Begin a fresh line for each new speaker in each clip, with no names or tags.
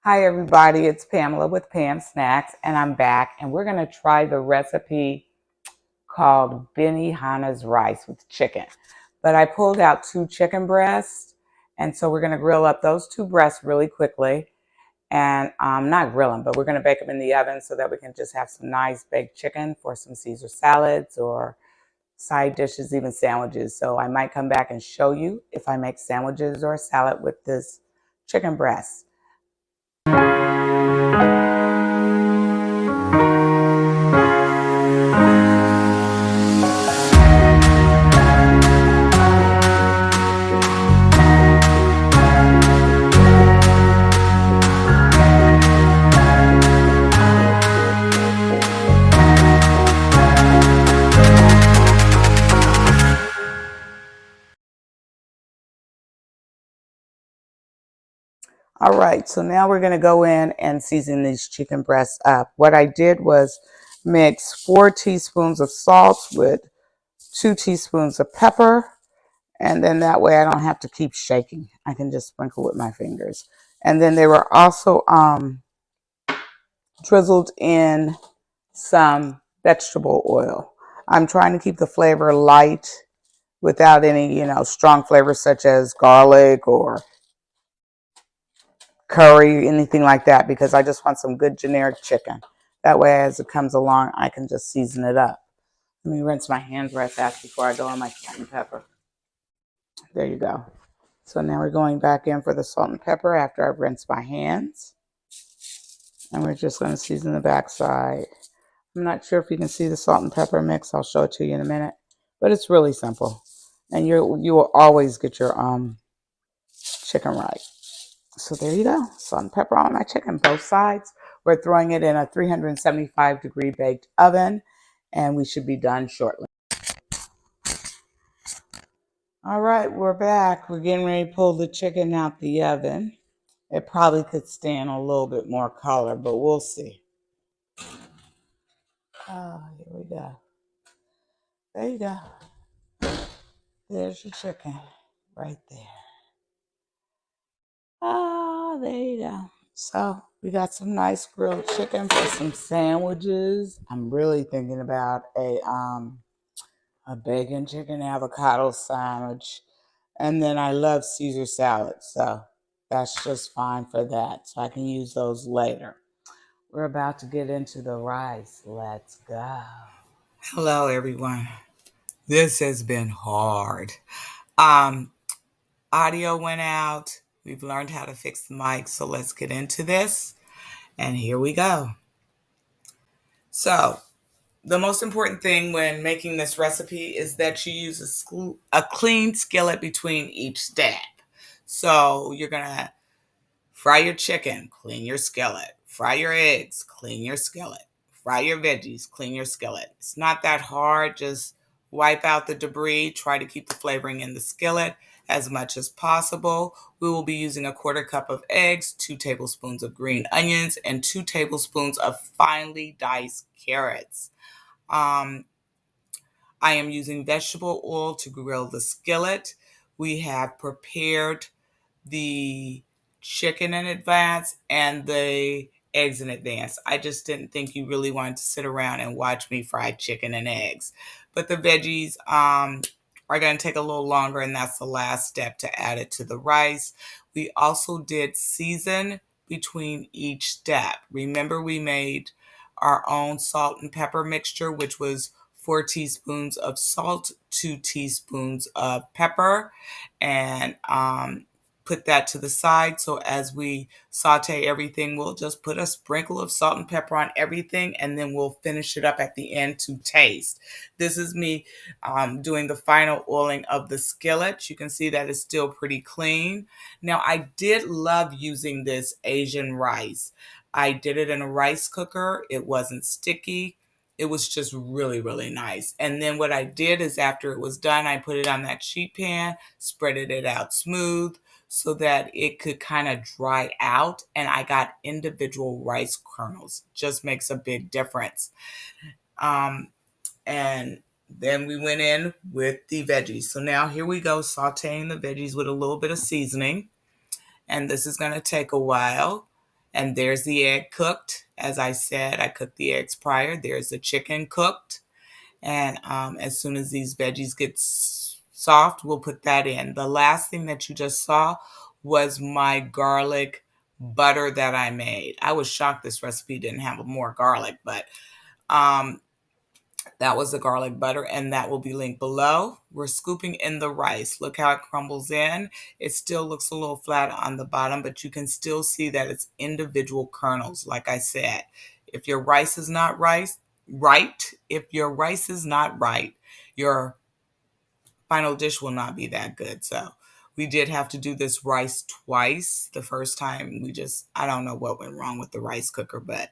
Hi everybody, it's Pamela with Pam Snacks and I'm back and we're going to try the recipe called Benihana's rice with chicken. But I pulled out 2 chicken breasts and so we're going to grill up those 2 breasts really quickly and not grill them, but we're going to bake them in the oven so that we can just have some nice baked chicken for some Caesar salads or side dishes, even sandwiches. So I might come back and show you if I make sandwiches or a salad with this chicken breast. All right, so now we're going to go in and season these chicken breasts up. What I did was mix 4 teaspoons of salt with 2 teaspoons of pepper, and then that way I don't have to keep shaking. I can just sprinkle with my fingers. And then they were also drizzled in some vegetable oil. I'm trying to keep the flavor light without any, strong flavors such as garlic or curry, anything like that, because I just want some good generic chicken. That way, as it comes along, I can just season it up. Let me rinse my hands right fast before I go on my salt and pepper. There you go. So now we're going back in for the salt and pepper after I've rinsed my hands. And we're just going to season the backside. I'm not sure if you can see the salt and pepper mix. I'll show it to you in a minute. But it's really simple. And you will always get your chicken right. So there you go. Salt and pepper on my chicken, both sides. We're throwing it in a 375-degree baked oven, and we should be done shortly. All right, we're back. We're getting ready to pull the chicken out the oven. It probably could stand a little bit more color, but we'll see. Oh, here we go. There you go. There's your chicken right there. Ah, there you go. So we got some nice grilled chicken for some sandwiches. I'm really thinking about a bacon chicken avocado sandwich. And then I love Caesar salad, so that's just fine for that. So I can use those later. We're about to get into the rice. Let's go. Hello, everyone. This has been hard. Um, Audio went out. We've learned how to fix the mic, so let's get into this. And here we go. So, the most important thing when making this recipe is that you use a clean skillet between each step. So, you're going to fry your chicken, clean your skillet. Fry your eggs, clean your skillet. Fry your veggies, clean your skillet. It's not that hard. Just wipe out the debris. Try to keep the flavoring in the skillet as much as possible. We will be using a 1/4 cup of eggs, 2 tablespoons of green onions, and 2 tablespoons of finely diced carrots. Um, I am using vegetable oil to grill the skillet. We have prepared the chicken in advance and the eggs in advance. I just didn't think you really wanted to sit around and watch me fry chicken and eggs. But the veggies are going to take a little longer, and that's the last step to add it to the rice. We also did season between each step. Remember, we made our own salt and pepper mixture, which was 4 teaspoons of salt, 2 teaspoons of pepper, and put that to the side. So as we saute everything, we'll just put a sprinkle of salt and pepper on everything, and then we'll finish it up at the end to taste. This is me doing the final oiling of the skillet. You can see that it's still pretty clean. Now, I did love using this Asian rice. I did it in a rice cooker. It wasn't sticky. It was just really, really nice. And then what I did is after it was done, I put it on that sheet pan, spreaded it out smooth so that it could kind of dry out, and I got individual rice kernels. Just makes a big difference. And then we went in with the veggies. So now here we go, sauteing the veggies with a little bit of seasoning. And this is going to take a while. And there's the egg cooked. As I said, I cooked the eggs prior. There's the chicken cooked. And as soon as these veggies get soft, we'll put that in. The last thing that you just saw was my garlic butter that I made. I was shocked this recipe didn't have more garlic, but um, that was the garlic butter, and that will be linked below. We're scooping in the rice. Look how it crumbles in. It still looks a little flat on the bottom, but you can still see that it's individual kernels, like I said. If your rice is not if your rice is not right, your final dish will not be that good. So we did have to do this rice twice. The first time I don't know what went wrong with the rice cooker, but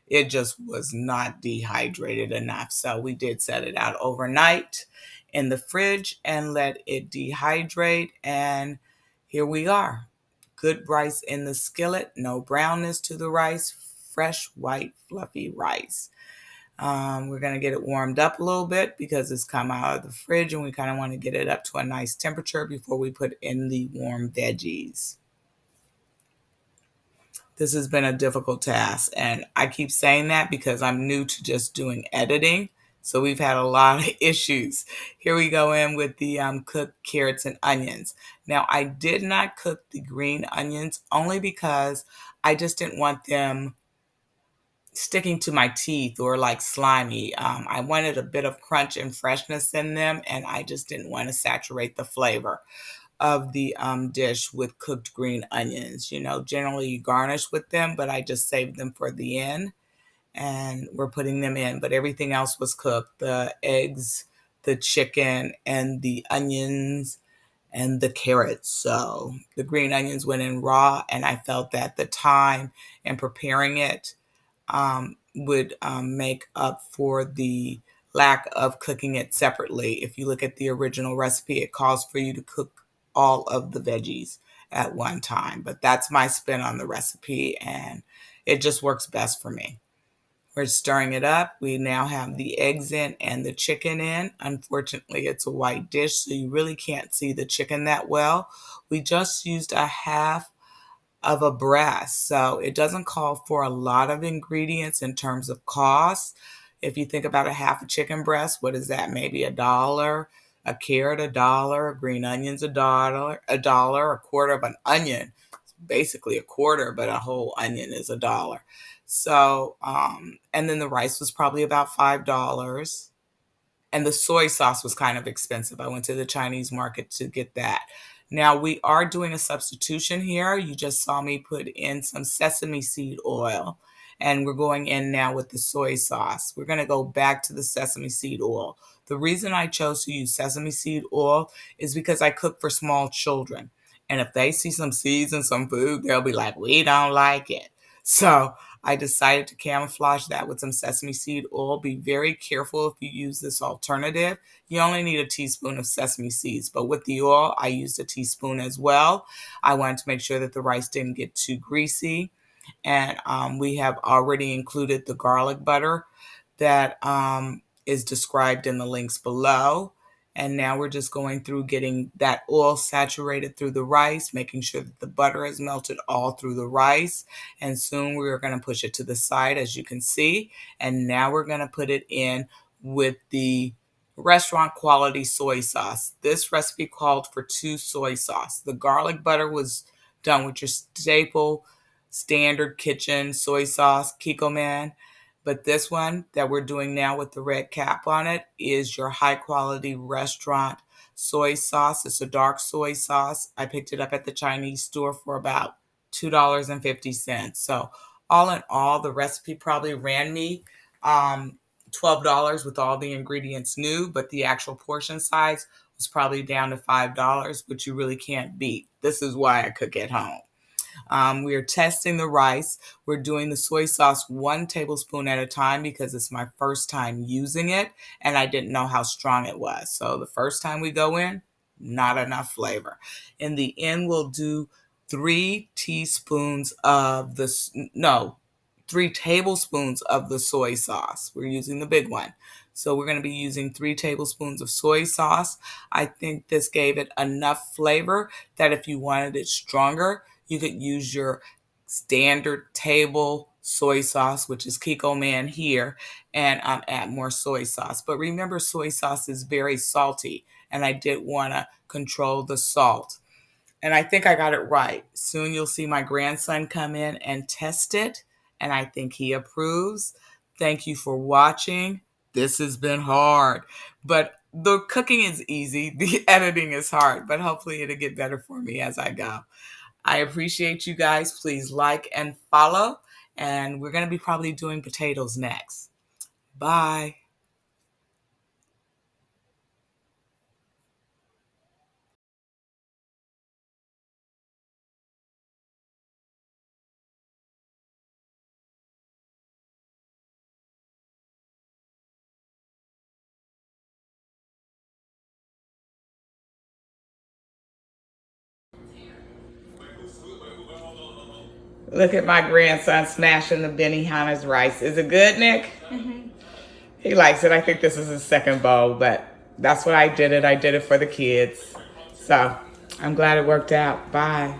it just was not dehydrated enough. So we did set it out overnight in the fridge and let it dehydrate. And here we are. Good rice in the skillet, no brownness to the rice, fresh, white, fluffy rice. We're going to get it warmed up a little bit because it's come out of the fridge and we kind of want to get it up to a nice temperature before we put in the warm veggies. This has been a difficult task, and I keep saying that because I'm new to just doing editing. So we've had a lot of issues. Here we go in with the cooked carrots and onions. Now, I did not cook the green onions only because I just didn't want them sticking to my teeth or like slimy. I wanted a bit of crunch and freshness in them, and I just didn't want to saturate the flavor of the dish with cooked green onions. You know, generally you garnish with them, but I just saved them for the end and we're putting them in. But everything else was cooked: the eggs, the chicken, and the onions and the carrots. So the green onions went in raw, and I felt that the time in preparing it would make up for the lack of cooking it separately. If you look at the original recipe, it calls for you to cook all of the veggies at one time. But that's my spin on the recipe, and it just works best for me. We're stirring it up. We now have the eggs in and the chicken in. Unfortunately, it's a white dish, so you really can't see the chicken that well. We just used a half of a breast. So it doesn't call for a lot of ingredients in terms of cost. If you think about a half a chicken breast, what is that? Maybe $1, a carrot $1, green onions $1, a quarter of an onion. It's basically a quarter, but a whole onion is $1. So, and then the rice was probably about $5. And the soy sauce was kind of expensive. I went to the Chinese market to get that. Now we are doing a substitution here. You just saw me put in some sesame seed oil, and we're going in now with the soy sauce. We're going to go back to the sesame seed oil. The reason I chose to use sesame seed oil is because I cook for small children. And if they see some seeds in some food, they'll be like, we don't like it. So I decided to camouflage that with some sesame seed oil. Be very careful if you use this alternative. You only need a teaspoon of sesame seeds, but with the oil, I used a teaspoon as well. I wanted to make sure that the rice didn't get too greasy. And we have already included the garlic butter that is described in the links below. And now we're just going through getting that oil saturated through the rice, making sure that the butter is melted all through the rice. And soon we're going to push it to the side, as you can see. And now we're going to put it in with the restaurant quality soy sauce. This recipe called for 2 soy sauce. The garlic butter was done with your staple standard kitchen soy sauce, Kikkoman. But this one that we're doing now with the red cap on it is your high quality restaurant soy sauce. It's a dark soy sauce. I picked it up at the Chinese store for about $2.50. So all in all, the recipe probably ran me $12 with all the ingredients new, but the actual portion size was probably down to $5, which you really can't beat. This is why I cook at home. We are testing the rice. We're doing the soy sauce 1 tablespoon at a time because it's my first time using it and I didn't know how strong it was. So the first time we go in, not enough flavor. In the end, we'll do 3 teaspoons of no, 3 tablespoons of the soy sauce. We're using the big one. So we're going to be using 3 tablespoons of soy sauce. I think this gave it enough flavor that if you wanted it stronger, you could use your standard table soy sauce, which is Kiko Man here, and add more soy sauce. But remember, soy sauce is very salty, and I did want to control the salt. And I think I got it right. Soon you'll see my grandson come in and test it, and I think he approves. Thank you for watching. This has been hard, but the cooking is easy. The editing is hard, but hopefully it'll get better for me as I go. I appreciate you guys. Please like and follow, and we're going to be probably doing potatoes next. Bye. Look at my grandson smashing the Benihana's rice. Is it good, Nick? Mm-hmm. He likes it. I think this is his second bowl, but that's what I did it. I did it for the kids. So I'm glad it worked out. Bye.